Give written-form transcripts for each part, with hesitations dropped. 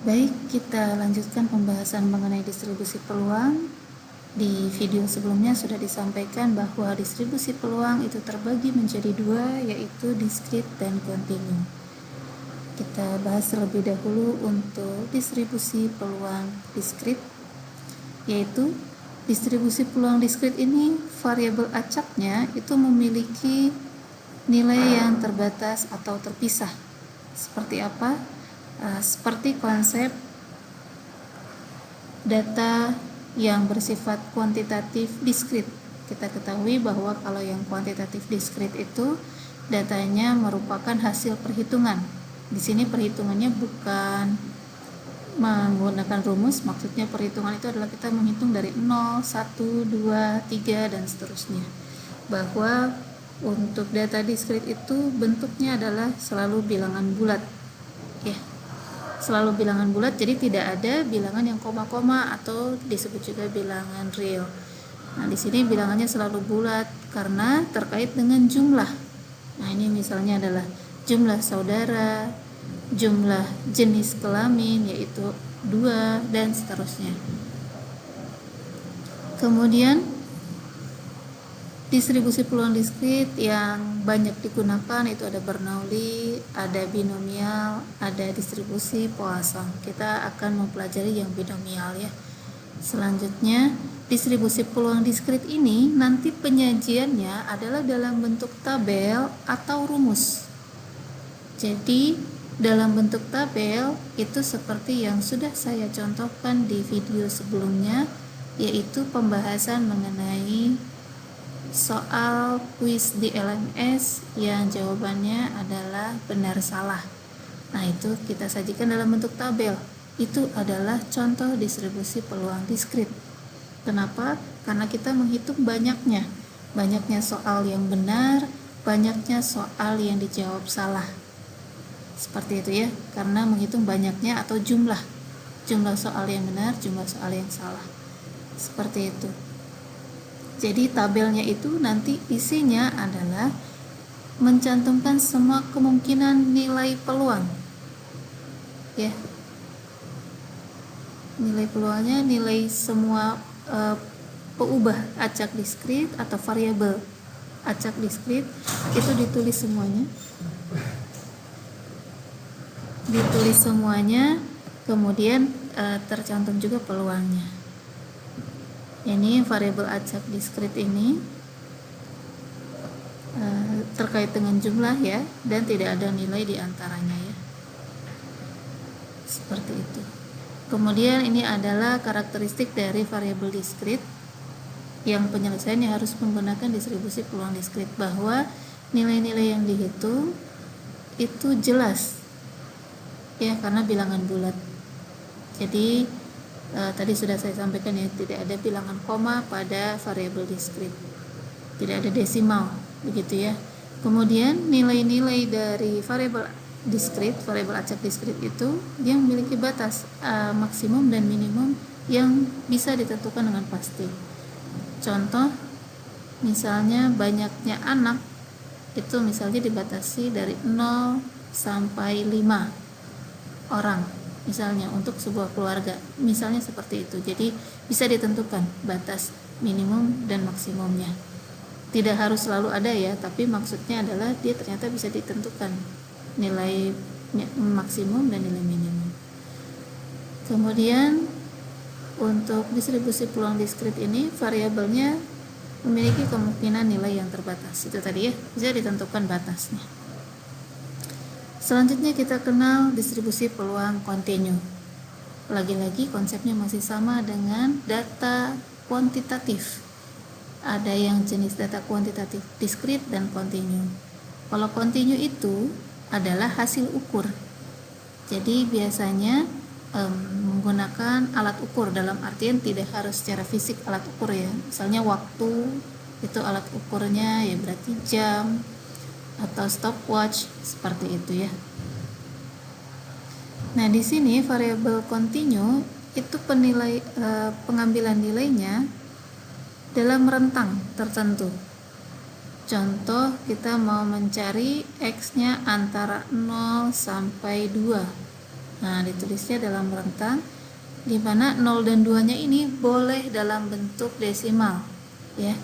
Baik, kita lanjutkan pembahasan mengenai distribusi peluang. Di video sebelumnya sudah disampaikan bahwa distribusi peluang itu terbagi menjadi dua, yaitu diskrit dan kontinu. Kita bahas terlebih dahulu untuk distribusi peluang diskrit, yaitu distribusi peluang diskrit ini variabel acaknya itu memiliki nilai yang terbatas atau terpisah. Seperti apa? Seperti konsep data yang bersifat kuantitatif diskrit. Kita ketahui bahwa kalau yang kuantitatif diskrit itu datanya merupakan hasil perhitungan. Di sini perhitungannya bukan menggunakan rumus, maksudnya perhitungan itu adalah kita menghitung dari 0, 1, 2, 3 dan seterusnya. Bahwa untuk data diskrit itu bentuknya adalah selalu bilangan bulat. Ya. Selalu bilangan bulat, jadi tidak ada bilangan yang koma-koma atau disebut juga bilangan real. Nah, di sini bilangannya selalu bulat karena terkait dengan jumlah. Nah, ini misalnya adalah jumlah saudara, jumlah jenis kelamin yaitu 2 dan seterusnya. Kemudian distribusi peluang diskrit yang banyak digunakan itu ada Bernoulli, ada binomial, ada distribusi Poisson. Kita akan mempelajari yang binomial ya. Selanjutnya, distribusi peluang diskrit ini nanti penyajiannya adalah dalam bentuk tabel atau rumus. Jadi, dalam bentuk tabel itu seperti yang sudah saya contohkan di video sebelumnya, yaitu pembahasan mengenai soal kuis di LMS yang jawabannya adalah benar salah. Nah, itu kita sajikan dalam bentuk tabel. Itu adalah contoh distribusi peluang diskrit. Kenapa? Karena kita menghitung banyaknya soal yang benar, banyaknya soal yang dijawab salah. Seperti itu ya, karena menghitung banyaknya atau jumlah soal yang benar, jumlah soal yang salah. Seperti itu. Jadi tabelnya itu nanti isinya adalah mencantumkan semua kemungkinan nilai peluang. Ya. Nilai peluangnya, nilai semua peubah acak diskrit atau variabel acak diskrit itu ditulis semuanya, kemudian tercantum juga peluangnya. Ini variabel acak diskrit ini terkait dengan jumlah ya, dan tidak ada nilai di antaranya ya. Seperti itu. Kemudian ini adalah karakteristik dari variabel diskrit yang penyelesaiannya harus menggunakan distribusi peluang diskrit, bahwa nilai-nilai yang dihitung itu jelas ya, karena bilangan bulat. Jadi tadi sudah saya sampaikan ya, tidak ada bilangan koma pada variabel diskrit, tidak ada desimal, begitu ya. Kemudian nilai-nilai dari variabel diskrit, variabel acak diskrit itu yang memiliki batas maksimum dan minimum yang bisa ditentukan dengan pasti. Contoh, misalnya banyaknya anak itu misalnya dibatasi dari 0 sampai 5 orang. Misalnya untuk sebuah keluarga, misalnya seperti itu. Jadi bisa ditentukan batas minimum dan maksimumnya. Tidak harus selalu ada ya, tapi maksudnya adalah dia ternyata bisa ditentukan nilai maksimum dan nilai minimum. Kemudian untuk distribusi peluang diskrit ini variabelnya memiliki kemungkinan nilai yang terbatas. Itu tadi ya, bisa ditentukan batasnya. Selanjutnya kita kenal distribusi peluang kontinu. Lagi-lagi konsepnya masih sama dengan data kuantitatif. Ada yang jenis data kuantitatif diskrit dan kontinu. Kalau kontinu itu adalah hasil ukur. Jadi biasanya menggunakan alat ukur, dalam artian tidak harus secara fisik alat ukur ya. Misalnya waktu itu alat ukurnya ya berarti jam atau stopwatch, seperti itu ya. Nah, di sini variabel kontinu itu pengambilan nilainya dalam rentang tertentu. Contoh, kita mau mencari X-nya antara 0 sampai 2. Nah, ditulisnya dalam rentang, di mana 0 dan 2-nya ini boleh dalam bentuk desimal ya.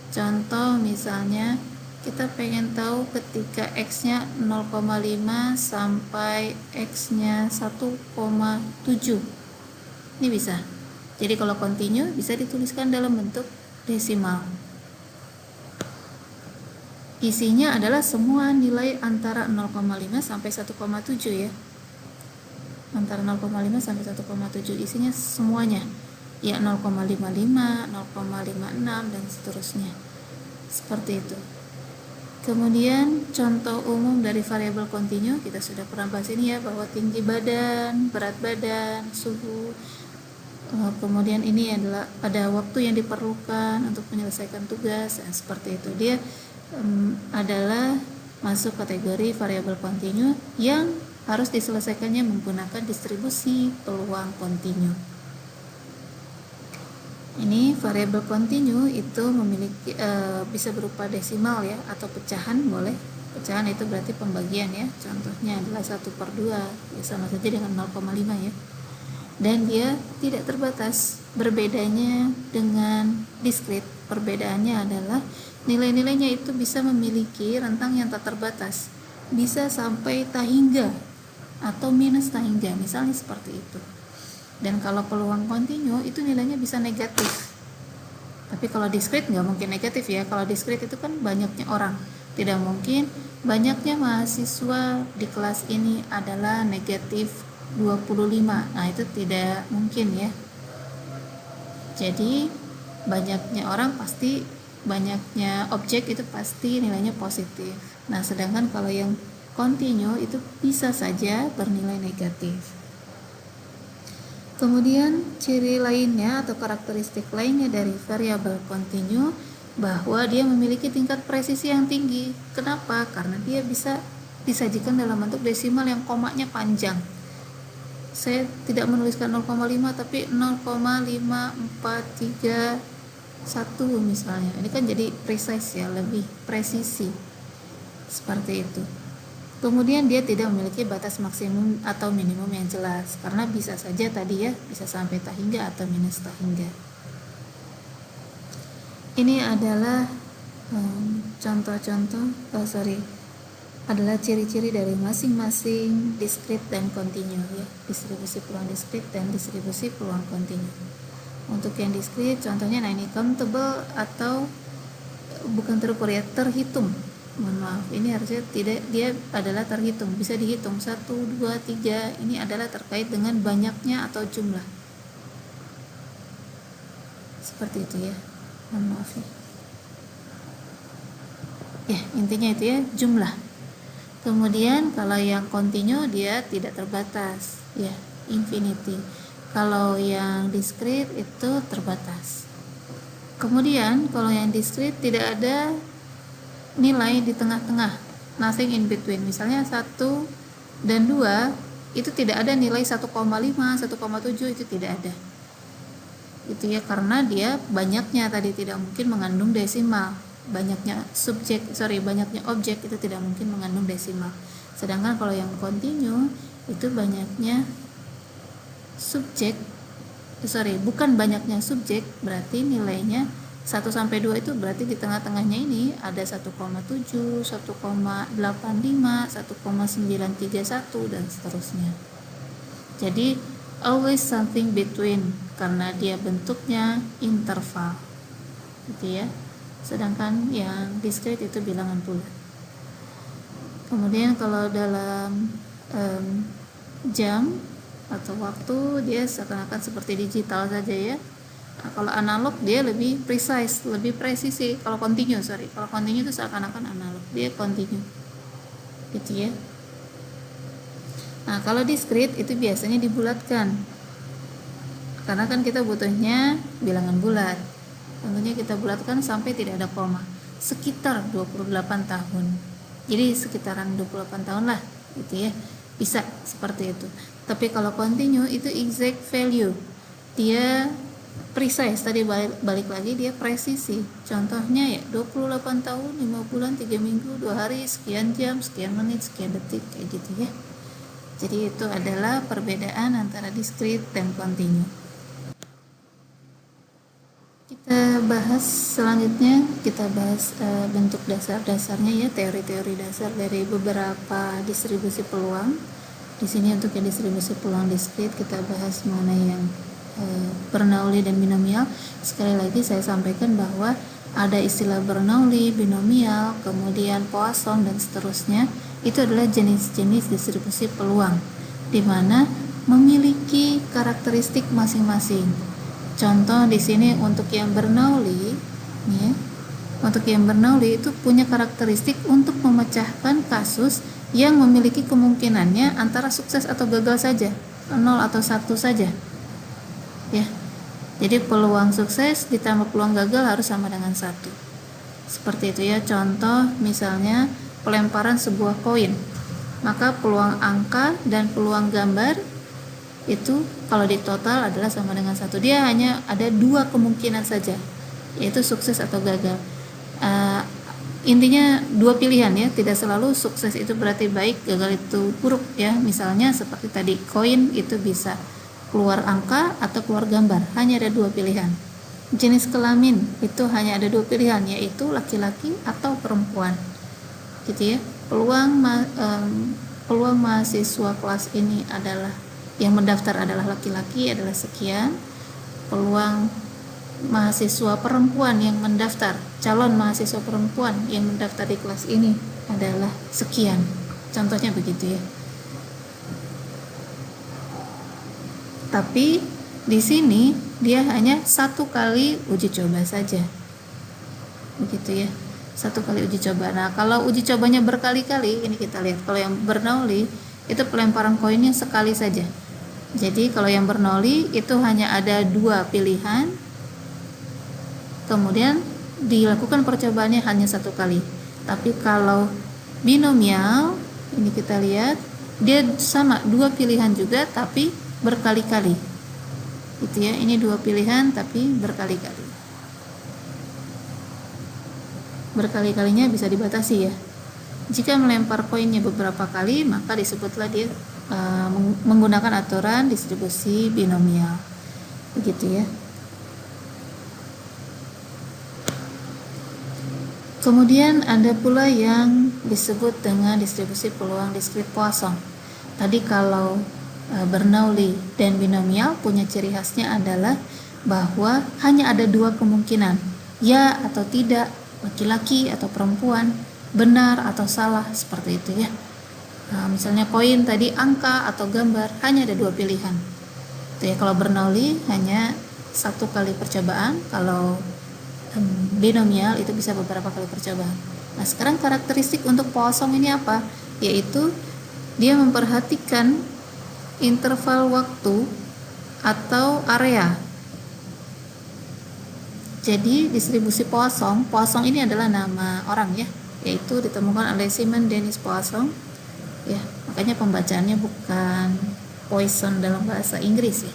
Contoh misalnya kita pengen tahu ketika X-nya 0,5 sampai X-nya 1,7. Ini bisa. Jadi kalau continue bisa dituliskan dalam bentuk desimal. Isinya adalah semua nilai antara 0,5 sampai 1,7 ya. Antara 0,5 sampai 1,7 isinya semuanya. Ya 0,55, 0,56 dan seterusnya. Seperti itu. Kemudian contoh umum dari variabel continue kita sudah pernah bahas ini ya, bahwa tinggi badan, berat badan, suhu. Kemudian ini adalah pada waktu yang diperlukan untuk menyelesaikan tugas, seperti itu. Dia adalah masuk kategori variabel continue yang harus diselesaikannya menggunakan distribusi peluang continue. Ini variabel continue itu memiliki bisa berupa desimal ya, atau pecahan boleh. Pecahan itu berarti pembagian ya. Contohnya adalah 1/2 ya, sama saja dengan 0,5 ya. Dan dia tidak terbatas. Berbedanya dengan discrete, perbedaannya adalah nilai-nilainya itu bisa memiliki rentang yang tak terbatas, bisa sampai tak hingga atau minus tak hingga, misalnya seperti itu. Dan kalau peluang continue itu nilainya bisa negatif. Tapi kalau discrete nggak mungkin negatif ya. Kalau discrete itu kan banyaknya orang, tidak mungkin banyaknya mahasiswa di kelas ini adalah negatif 25. Nah itu tidak mungkin ya. Jadi banyaknya orang pasti, banyaknya objek itu pasti nilainya positif. Nah sedangkan kalau yang continue itu bisa saja bernilai negatif. Kemudian ciri lainnya atau karakteristik lainnya dari variabel continue, bahwa dia memiliki tingkat presisi yang tinggi. Kenapa? Karena dia bisa disajikan dalam bentuk desimal yang komanya panjang. Saya tidak menuliskan 0,5 tapi 0,5431 misalnya. Ini kan jadi precise ya, lebih presisi. Seperti itu. Kemudian dia tidak memiliki batas maksimum atau minimum yang jelas, karena bisa saja tadi ya, bisa sampai tak hingga atau minus tak hingga. Ini adalah adalah ciri-ciri dari masing-masing discrete dan continue ya, distribusi peluang discrete dan distribusi peluang continue. Untuk yang discrete contohnya, nah ini countable atau bukan terukur ya, terhitung. Mohon maaf, ini harusnya tidak, dia adalah terhitung, bisa dihitung 1, 2, 3. Ini adalah terkait dengan banyaknya atau jumlah. Seperti itu ya. Mohon maaf ya. Ya, intinya itu ya, jumlah. Kemudian kalau yang continue dia tidak terbatas ya, infinity. Kalau yang discrete itu terbatas. Kemudian kalau yang discrete tidak ada nilai di tengah-tengah, nothing in between. Misalnya 1 dan 2 itu tidak ada nilai 1,5, 1,7, itu tidak ada. Itu ya, karena dia banyaknya tadi tidak mungkin mengandung desimal. Banyaknya objek itu tidak mungkin mengandung desimal. Sedangkan kalau yang continue itu banyaknya bukan banyaknya subjek, berarti nilainya 1 sampai 2 itu berarti di tengah-tengahnya ini ada 1,7, 1,85, 1,931 dan seterusnya. Jadi always something between, karena dia bentuknya interval. Gitu ya. Sedangkan yang discrete itu bilangan bulat. Kemudian kalau dalam jam atau waktu dia seakan-akan seperti digital saja ya. Nah, kalau analog dia lebih precise, lebih presisi. Kalau continue itu seakan-akan analog, dia continue. Gitu ya. Nah, kalau discrete itu biasanya dibulatkan. Karena kan kita butuhnya bilangan bulat. Tentunya kita bulatkan sampai tidak ada koma, sekitar 28 tahun. Jadi sekitaran 28 tahun lah gitu ya, bisa seperti itu. Tapi kalau continue itu exact value, dia precise, tadi balik lagi dia presisi. Contohnya ya 28 tahun, 5 bulan, 3 minggu, 2 hari, sekian jam, sekian menit, sekian detik, kayak gitu ya. Jadi itu adalah perbedaan antara discrete dan continue. Kita bahas selanjutnya, kita bahas bentuk dasar-dasarnya ya, teori-teori dasar dari beberapa distribusi peluang. Di sini untuk yang distribusi peluang discrete kita bahas mengenai yang Bernoulli dan binomial. Sekali lagi saya sampaikan bahwa ada istilah Bernoulli, binomial, kemudian Poisson dan seterusnya. Itu adalah jenis-jenis distribusi peluang di mana memiliki karakteristik masing-masing. Contoh di sini untuk yang Bernoulli, ya, untuk yang Bernoulli itu punya karakteristik untuk memecahkan kasus yang memiliki kemungkinannya antara sukses atau gagal saja, 0 atau 1 saja. Ya. Jadi peluang sukses ditambah peluang gagal harus sama dengan 1. Seperti itu ya. Contoh misalnya pelemparan sebuah koin. Maka peluang angka dan peluang gambar itu kalau di total adalah sama dengan 1. Dia hanya ada 2 kemungkinan saja, yaitu sukses atau gagal. Intinya 2 pilihan ya, tidak selalu sukses itu berarti baik, gagal itu buruk ya. Misalnya seperti tadi koin itu bisa keluar angka atau keluar gambar, hanya ada 2 pilihan. Jenis kelamin itu hanya ada 2 pilihan, yaitu laki-laki atau perempuan, gitu ya. Peluang mahasiswa kelas ini adalah yang mendaftar adalah laki-laki adalah sekian. Peluang mahasiswa perempuan yang mendaftar, calon mahasiswa perempuan yang mendaftar di kelas ini adalah sekian. Contohnya begitu ya. Tapi di sini dia hanya 1 kali uji coba saja, begitu ya, 1 kali uji coba. Nah kalau uji cobanya berkali-kali, ini kita lihat kalau yang Bernoulli itu pelemparan koinnya sekali saja. Jadi kalau yang Bernoulli itu hanya ada 2 pilihan, kemudian dilakukan percobaannya hanya 1 kali. Tapi kalau binomial, ini kita lihat dia sama 2 pilihan juga tapi berkali-kali, gitu ya. Ini 2 pilihan tapi berkali-kali. Berkali-kalinya bisa dibatasi ya. Jika melempar koinnya beberapa kali, maka disebutlah dia menggunakan aturan distribusi binomial, begitu ya. Kemudian ada pula yang disebut dengan distribusi peluang discrete Poisson. Tadi kalau Bernoulli dan binomial punya ciri khasnya adalah bahwa hanya ada 2 kemungkinan, ya atau tidak, laki-laki atau perempuan, benar atau salah, seperti itu ya. Nah, misalnya koin tadi angka atau gambar, hanya ada 2 pilihan. Itu ya, kalau Bernoulli hanya 1 kali percobaan, kalau binomial itu bisa beberapa kali percobaan. Nah, sekarang karakteristik untuk Poisson ini apa? Yaitu dia memperhatikan interval waktu atau area. Jadi distribusi Poisson ini adalah nama orang ya, yaitu ditemukan oleh Simon Denis Poisson. Ya, makanya pembacaannya bukan Poisson dalam bahasa Inggris ya.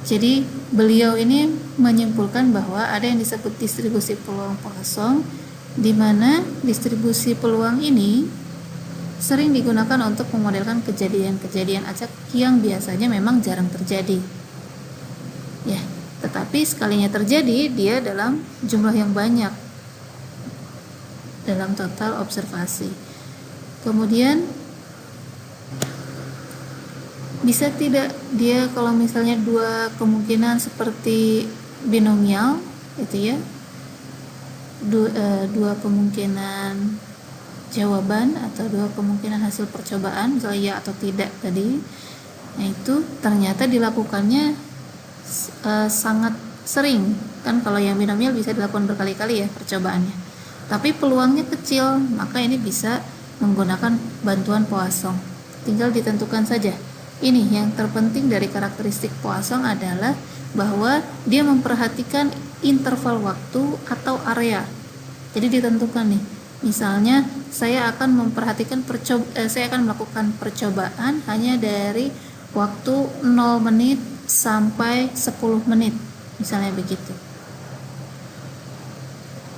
Jadi beliau ini menyimpulkan bahwa ada yang disebut distribusi peluang Poisson, di mana distribusi peluang ini sering digunakan untuk memodelkan kejadian-kejadian acak yang biasanya memang jarang terjadi. Ya, tetapi sekalinya terjadi dia dalam jumlah yang banyak dalam total observasi. Kemudian bisa tidak dia kalau misalnya 2 kemungkinan seperti binomial itu ya, 2 kemungkinan jawaban atau 2 kemungkinan hasil percobaan, misalnya ya atau tidak tadi. Nah itu ternyata dilakukannya sangat sering kan. Kalau yang binomial bisa dilakukan berkali-kali ya percobaannya, tapi peluangnya kecil, maka ini bisa menggunakan bantuan Poisson. Tinggal ditentukan saja. Ini yang terpenting dari karakteristik Poisson adalah bahwa dia memperhatikan interval waktu atau area. Jadi ditentukan nih, misalnya saya akan melakukan percobaan hanya dari waktu 0 menit sampai 10 menit, misalnya begitu.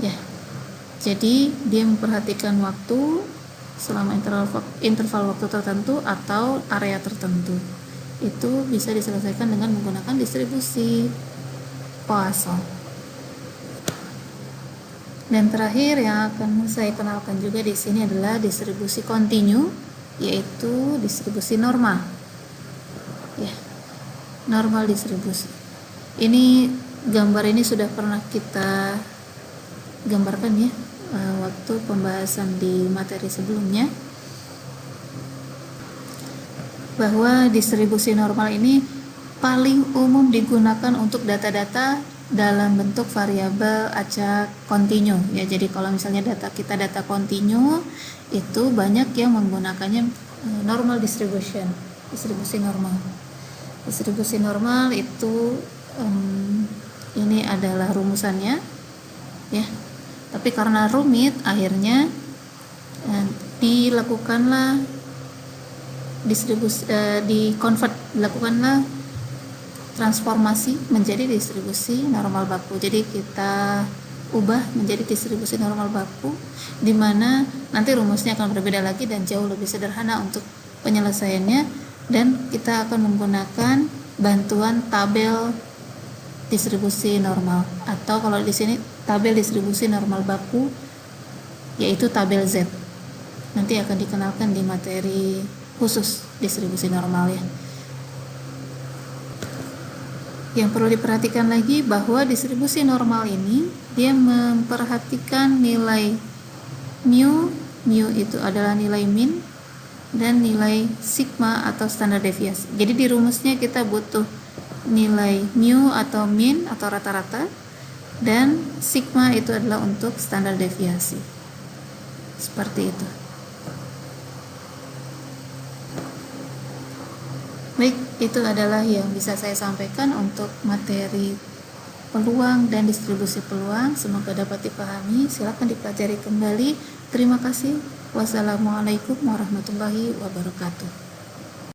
Ya. Jadi dia memperhatikan waktu selama interval waktu tertentu atau area tertentu. Itu bisa diselesaikan dengan menggunakan distribusi Poisson. Dan terakhir yang akan saya kenalkan juga di sini adalah distribusi kontinu, yaitu distribusi normal. Ya, normal distribusi. Ini gambar ini sudah pernah kita gambarkan ya waktu pembahasan di materi sebelumnya, bahwa distribusi normal ini paling umum digunakan untuk data-data dalam bentuk variabel acak kontinu ya. Jadi kalau misalnya data kontinu itu banyak yang menggunakannya normal distribution, distribusi normal. Distribusi normal itu ini adalah rumusannya ya. Tapi karena rumit akhirnya dilakukanlah dilakukanlah transformasi menjadi distribusi normal baku. Jadi kita ubah menjadi distribusi normal baku, di mana nanti rumusnya akan berbeda lagi dan jauh lebih sederhana untuk penyelesaiannya, dan kita akan menggunakan bantuan tabel distribusi normal, atau kalau di sini tabel distribusi normal baku, yaitu tabel Z. Nanti akan dikenalkan di materi khusus distribusi normal ya. Yang perlu diperhatikan lagi bahwa distribusi normal ini dia memperhatikan nilai mu itu adalah nilai min, dan nilai sigma atau standar deviasi. Jadi di rumusnya kita butuh nilai mu atau min atau rata-rata, dan sigma itu adalah untuk standar deviasi. Seperti itu. Baik, itu adalah yang bisa saya sampaikan untuk materi peluang dan distribusi peluang. Semoga dapat dipahami. Silakan dipelajari kembali. Terima kasih. Wassalamualaikum warahmatullahi wabarakatuh.